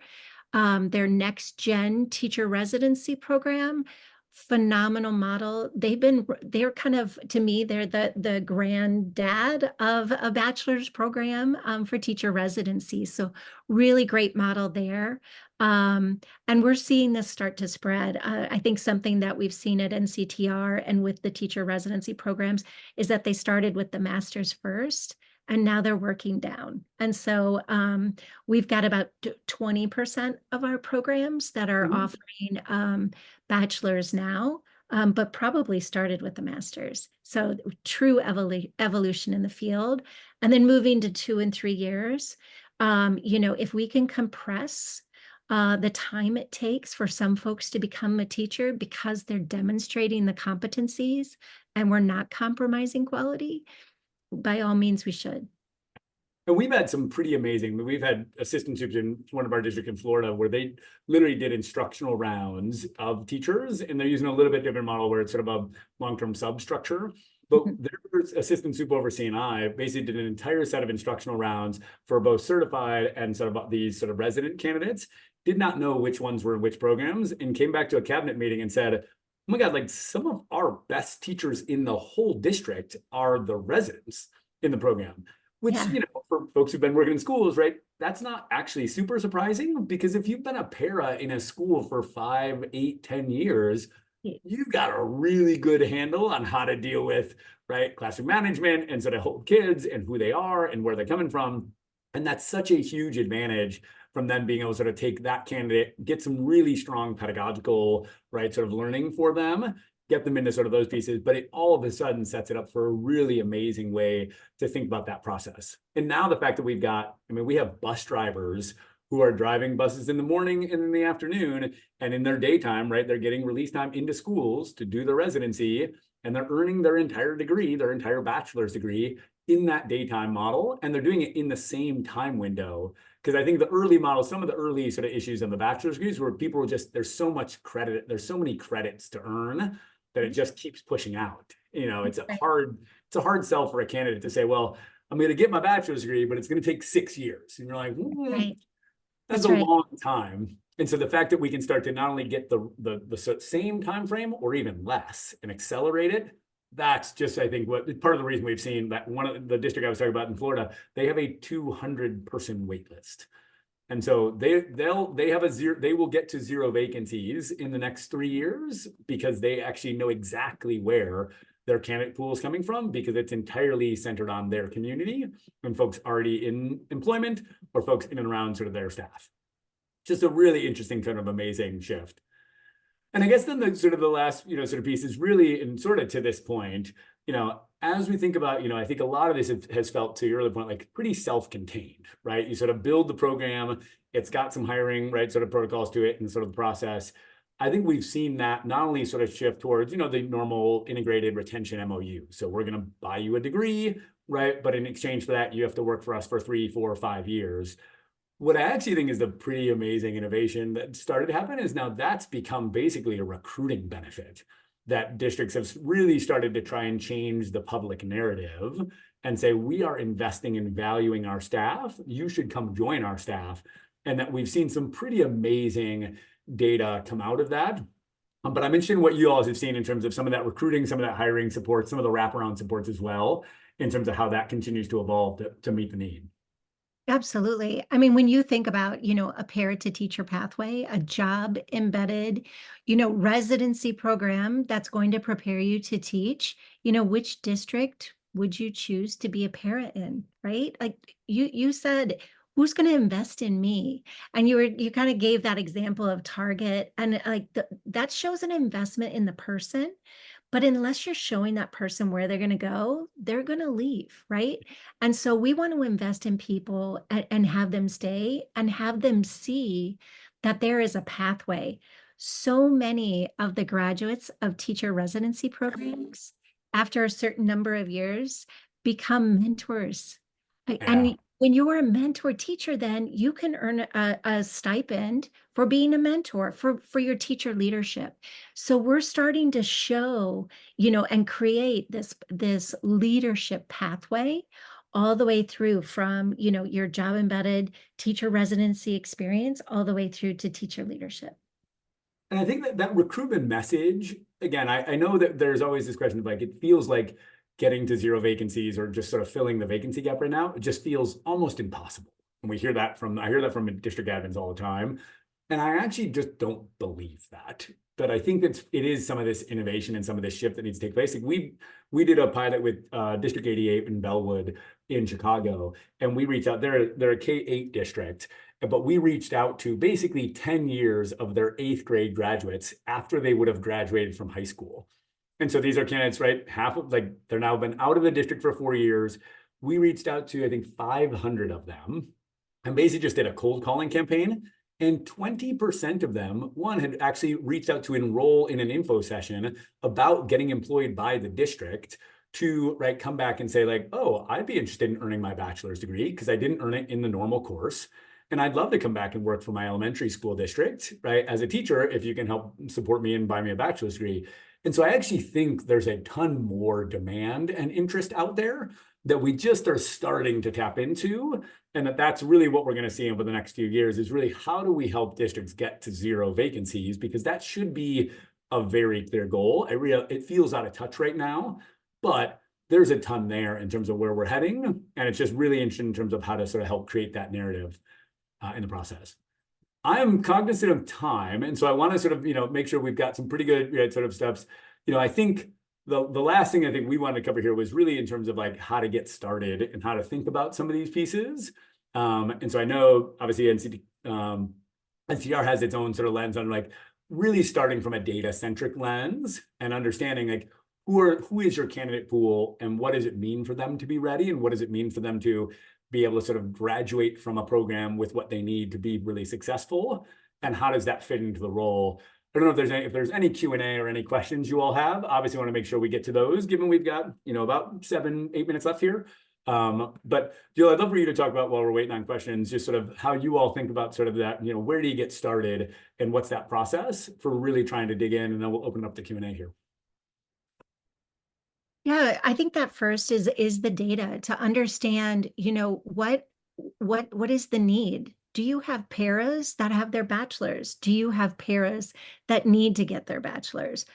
their next gen teacher residency program. Phenomenal model. They're kind of, to me, they're the granddad of a bachelor's program for teacher residencies. So really great model there. And we're seeing this start to spread. I think something that we've seen at NCTR and with the teacher residency programs is that they started with the master's first, and now they're working down. And so we've got about 20% of our programs that are offering bachelor's now, but probably started with the master's. So true evolution in the field. And then moving to 2 and 3 years, if we can compress the time it takes for some folks to become a teacher because they're demonstrating the competencies and we're not compromising quality, by all means, we should. And we've had some pretty amazing, we've had assistant superintendents in one of our districts in Florida where they literally did instructional rounds of teachers, and they're using a little bit different model where it's sort of a long-term substructure. But their assistant super over C&I basically did an entire set of instructional rounds for both certified and sort of these sort of resident candidates, did not know which ones were in which programs, and came back to a cabinet meeting and said, oh my God, like some of our best teachers in the whole district are the residents in the program. Which, for folks who've been working in schools, right, that's not actually super surprising, because if you've been a para in a school for 5, 8, 10 years, you've got a really good handle on how to deal with, right, classroom management and sort of hold kids and who they are and where they're coming from. And that's such a huge advantage from them being able to sort of take that candidate, get some really strong pedagogical, right, sort of learning for them, get them into sort of those pieces, but it all of a sudden sets it up for a really amazing way to think about that process. And now the fact that we have bus drivers who are driving buses in the morning and in the afternoon, and in their daytime, right, they're getting release time into schools to do their residency, and they're earning their entire degree, their entire bachelor's degree in that daytime model, and they're doing it in the same time window. Because I think the early model, some of the early sort of issues in the bachelor's degrees where people were just, there's so much credit, there's so many credits to earn that it just keeps pushing out. It's a hard sell for a candidate to say, well, I'm going to get my bachelor's degree, but it's going to take 6 years. And you're like, that's a long time. And so the fact that we can start to not only get the same time frame or even less and accelerate it, that's just, I think, what part of the reason we've seen that one of the district I was talking about in Florida, they have a 200-person wait list. And so they will get to 0 vacancies in the next 3 years because they actually know exactly where their candidate pool is coming from, because it's entirely centered on their community and folks already in employment or folks in and around sort of their staff. Just a really interesting kind of amazing shift. And I guess then the last, sort of piece is really, and sort of to this point, as we think about, I think a lot of this has felt, to your earlier point, like pretty self-contained, right? You sort of build the program, it's got some hiring, right, sort of protocols to it and sort of the process. I think we've seen that not only sort of shift towards, the normal integrated retention MOU. So we're going to buy you a degree, right? But in exchange for that, you have to work for us for 3, 4, 5 years. What I actually think is the pretty amazing innovation that started to happen is now that's become basically a recruiting benefit, that districts have really started to try and change the public narrative and say, we are investing in valuing our staff. You should come join our staff. And that we've seen some pretty amazing data come out of that. But I'm interested in what you all have seen in terms of some of that recruiting, some of that hiring support, some of the wraparound supports as well, in terms of how that continues to evolve to meet the need. Absolutely. I mean, when you think about, a parent to teacher pathway, a job embedded, residency program that's going to prepare you to teach, which district would you choose to be a parent in, right? Like you said, who's going to invest in me? And you kind of gave that example of Target, and like that shows an investment in the person, But unless you're showing that person where they're going to go, they're going to leave, right? And so we want to invest in people and have them stay and have them see that there is a pathway. So many of the graduates of teacher residency programs, after a certain number of years, become mentors. Yeah. And when you are a mentor teacher, then you can earn a stipend for being a mentor for your teacher leadership. So we're starting to show, and create this leadership pathway all the way through from, your job embedded teacher residency experience all the way through to teacher leadership. And I think that recruitment message, again, I know that there's always this question of like, it feels like getting to 0 vacancies or just sort of filling the vacancy gap right now, it just feels almost impossible. And I hear that from district admins all the time. And I actually just don't believe that. But I think it is some of this innovation and some of this shift that needs to take place. Like we did a pilot with District 88 in Bellwood in Chicago, and we reached out. They're a K-8 district, but we reached out to basically 10 years of their 8th grade graduates after they would have graduated from high school. And so these are candidates, right? Half of they're now been out of the district for 4 years. We reached out to, I think, 500 of them and basically just did a cold calling campaign. And 20% of them, one, had actually reached out to enroll in an info session about getting employed by the district to, right, come back and say like, oh, I'd be interested in earning my bachelor's degree because I didn't earn it in the normal course. And I'd love to come back and work for my elementary school district, right, as a teacher, if you can help support me and buy me a bachelor's degree. And so I actually think there's a ton more demand and interest out there that we just are starting to tap into. And that's really what we're going to see over the next few years is really how do we help districts get to 0 vacancies? Because that should be a very clear goal. It feels out of touch right now, but there's a ton there in terms of where we're heading. And it's just really interesting in terms of how to sort of help create that narrative in the process. I am cognizant of time, and so I want to sort of, make sure we've got some pretty good sort of steps. I think the last thing I think we wanted to cover here was really in terms of like how to get started and how to think about some of these pieces. And so I know obviously NCTR has its own sort of lens on like really starting from a data-centric lens and understanding like who is your candidate pool and what does it mean for them to be ready and what does it mean for them to be able to sort of graduate from a program with what they need to be really successful, and how does that fit into the role? I don't know if there's any Q&A or any questions you all have. Obviously, want to make sure we get to those, given we've got about 7-8 minutes left here. But Jill, I'd love for you to talk about while we're waiting on questions, just sort of how you all think about sort of that. Where do you get started, and what's that process for really trying to dig in, and then we'll open up the Q&A here. Yeah, I think that first is the data to understand, what is the need? Do you have paras that have their bachelors? Do you have paras that need to get their bachelors?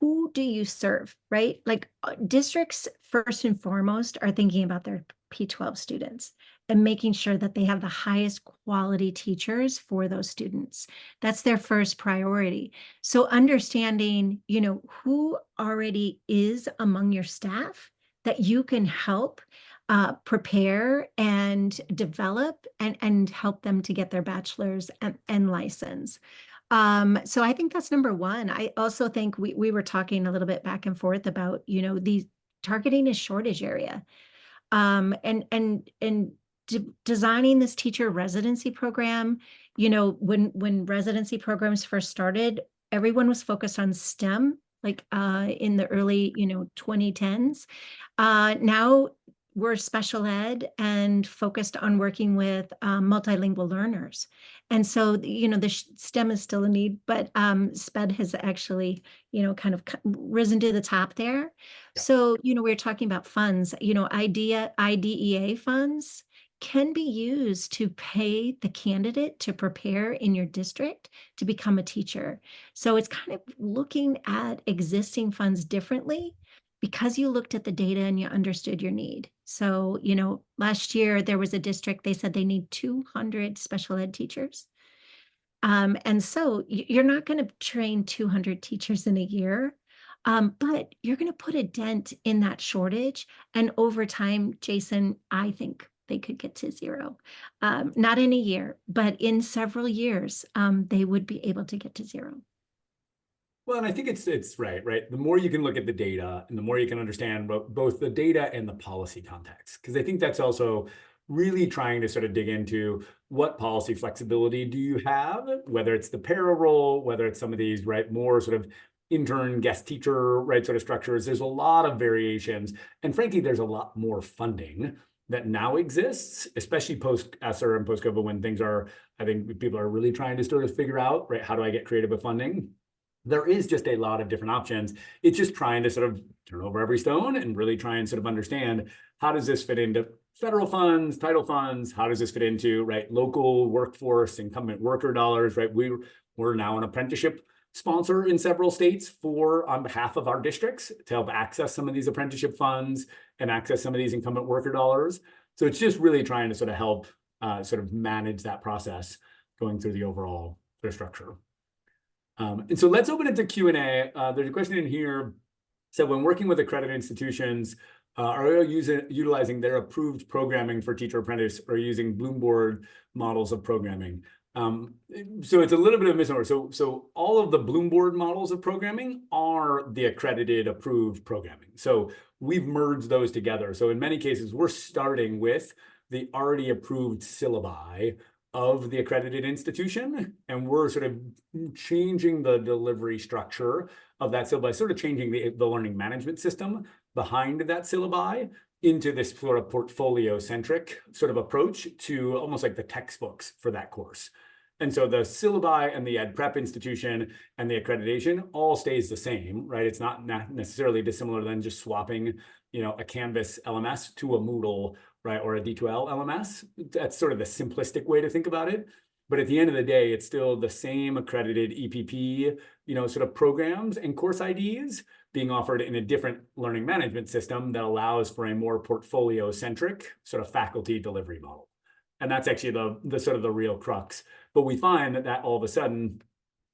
Who do you serve, right? Like districts first and foremost are thinking about their P-12 students and making sure that they have the highest quality teachers for those students. That's their first priority. So understanding, who already is among your staff that you can help prepare and develop and help them to get their bachelor's and license. So I think that's number one. I also think we were talking a little bit back and forth about, these targeting a shortage area. And designing this teacher residency program, when residency programs first started, everyone was focused on STEM, like in the early, 2010s. Now we're special ed and focused on working with multilingual learners. And so, the STEM is still a need, but SPED has actually, kind of risen to the top there. Yeah. So, we're talking about funds, IDEA funds can be used to pay the candidate to prepare in your district to become a teacher. So it's kind of looking at existing funds differently because you looked at the data and you understood your need. So, last year there was a district, they said they need 200 special ed teachers. And so you're not going to train 200 teachers in a year, but you're going to put a dent in that shortage. And over time, Jason, I think they could get to 0. Not in a year, but in several years, they would be able to get to 0. Well, and I think it's right. The more you can look at the data and the more you can understand both the data and the policy context, because I think that's also really trying to sort of dig into what policy flexibility do you have, whether it's the para role, whether it's some of these, more sort of intern guest teacher, sort of structures. There's a lot of variations. And frankly, there's a lot more funding that now exists, especially post-ESSER and post-COVID, when things are, I think people are really trying to sort of figure out, how do I get creative with funding? There is just a lot of different options. It's just trying to sort of turn over every stone and really try and sort of understand, how does this fit into federal funds, title funds? How does this fit into local workforce, incumbent worker dollars? We're now an apprenticeship sponsor in several states on behalf of our districts to help access some of these apprenticeship funds and access some of these incumbent worker dollars. So it's just really trying to sort of help sort of manage that process going through the overall sort of structure. And so let's open it to Q&A. There's a question in here. So when working with accredited institutions, are you utilizing their approved programming for teacher apprentice or using BloomBoard models of programming? So it's a little bit of a misnomer. So all of the BloomBoard models of programming are the accredited approved programming. So we've merged those together. So in many cases, we're starting with the already approved syllabi of the accredited institution, and we're sort of changing the delivery structure of that syllabi, sort of changing the learning management system behind that syllabi into this sort of portfolio-centric sort of approach to almost like the textbooks for that course. And so the syllabi and the ed prep institution and the accreditation all stays the same, It's not necessarily dissimilar than just swapping, a Canvas LMS to a Moodle, or a D2L LMS. That's sort of the simplistic way to think about it. But at the end of the day, it's still the same accredited EPP, sort of programs and course IDs being offered in a different learning management system that allows for a more portfolio-centric sort of faculty delivery model. And that's actually the sort of the real crux. But we find that all of a sudden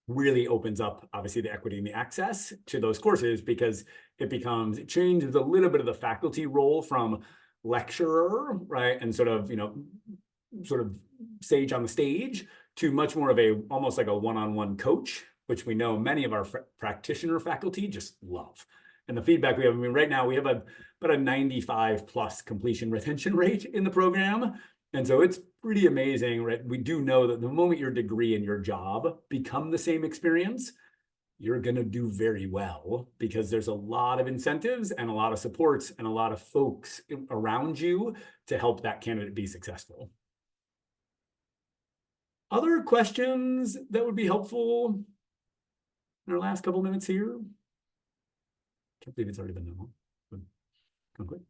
really opens up, obviously, the equity and the access to those courses, because it changes a little bit of the faculty role from lecturer, and sort of sage on the stage to much more of almost like a one-on-one coach, which we know many of our practitioner faculty just love. And the feedback we have, right now we have about a 95+ completion retention rate in the program. And so it's pretty amazing, We do know that the moment your degree and your job become the same experience, you're going to do very well, because there's a lot of incentives and a lot of supports and a lot of folks around you to help that candidate be successful. Other questions that would be helpful in our last couple minutes here? Can't believe it's already been that long. Come quick.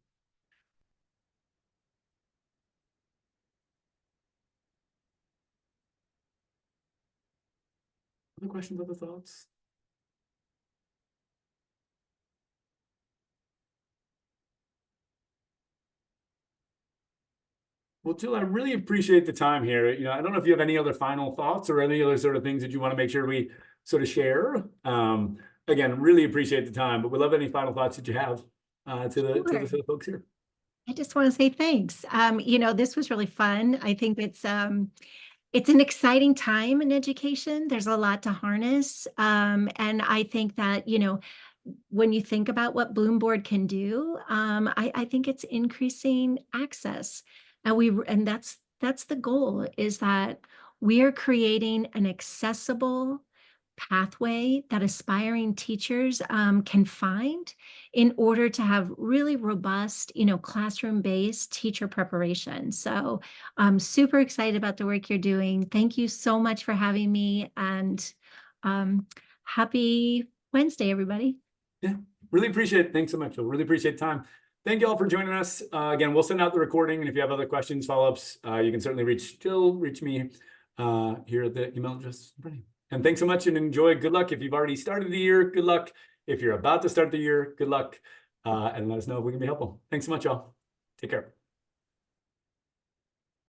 Other questions, other thoughts? Well, Jill, I really appreciate the time here. I don't know if you have any other final thoughts or any other sort of things that you want to make sure we sort of share. Again, really appreciate the time, but we love any final thoughts that you have to the folks here. I just want to say thanks. This was really fun. I think it's an exciting time in education. There's a lot to harness. And I think that, when you think about what BloomBoard can do, I think it's increasing access. And that's the goal, is that we are creating an accessible pathway that aspiring teachers can find in order to have really robust, classroom-based teacher preparation. So I'm super excited about the work you're doing. Thank you so much for having me, and happy Wednesday, everybody. Yeah, really appreciate it. Thanks so much. I really appreciate the time. Thank you all for joining us. Again, we'll send out the recording, and if you have other questions, follow-ups, you can certainly reach me here at the email address. And thanks so much, and enjoy. Good luck. If you've already started the year, good luck. If you're about to start the year, good luck. And let us know if we can be helpful. Thanks so much, y'all. Take care.